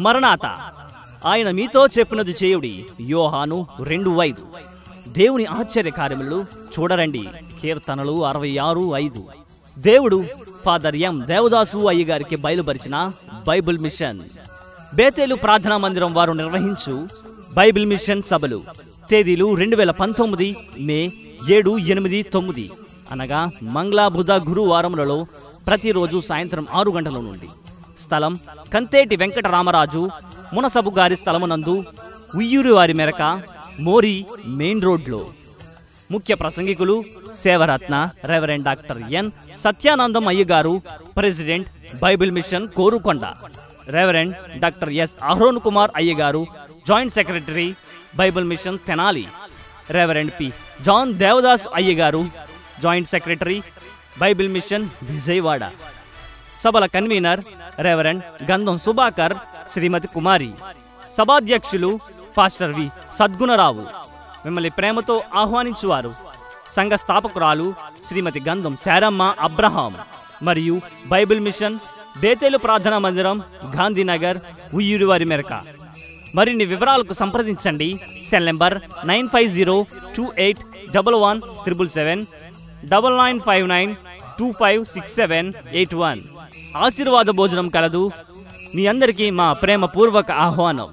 మరణాత ఆయన మీతో చెప్పినది చేయుడి. యోహాను 2:5. దేవుని ఆశ్చర్య కార్యములు చూడరండి. కీర్తనలు 66:5. దేవుడు ఫాదర్ ఎం దేవదాసు అయ్య గారికి బయలుపరిచిన బైబిల్ మిషన్. బేతేలు ప్రార్థనా మందిరం వారు నిర్వహించు బైబిల్ మిషన్ సభలు. తేదీలు 2019 మే 7, 8, 9 అనగా మంగళ, బుధ, గురువారములలో ప్రతిరోజు సాయంత్రం 6 గంటల నుండి. స్థలం కంతేటి వెంకటరామరాజు మునసబు గారి స్థలమునందు, ఉయ్యూరి వారి మెరక, మోరి మెయిన్ రోడ్లో. ముఖ్య ప్రసంగికులు సేవరత్న రెవరెండ్ డాక్టర్ ఎన్ సత్యానందం అయ్య గారు, president Bible mission Korukonda. Reverend doctor S Aharon Kumar అయ్య గారు, joint secretary Bible mission Tenali. Reverend P John Devadas అయ్య గారు, joint secretary Bible mission Vijayawada. సభల కన్వీనర్ రెవరెండ్ గంధం సుభాకర్, శ్రీమతి కుమారి. సభాధ్యక్షులు పాస్టర్ వి సద్గుణరావు. మిమ్మల్ని ప్రేమతో ఆహ్వానించువారు సంఘ స్థాపకురాలు శ్రీమతి గంధం శారమ్మ అబ్రహాం మరియు బైబిల్ మిషన్ బేతేలు ప్రార్థనా మందిరం, గాంధీనగర్, ఉయ్యూరి వారి మెరక. మరిన్ని వివరాలకు సంప్రదించండి. Cell number 9502811777 9959256781. ఆశీర్వాద భోజనం కలదు. మీ అందరికీ మా ప్రేమపూర్వక ఆహ్వానం.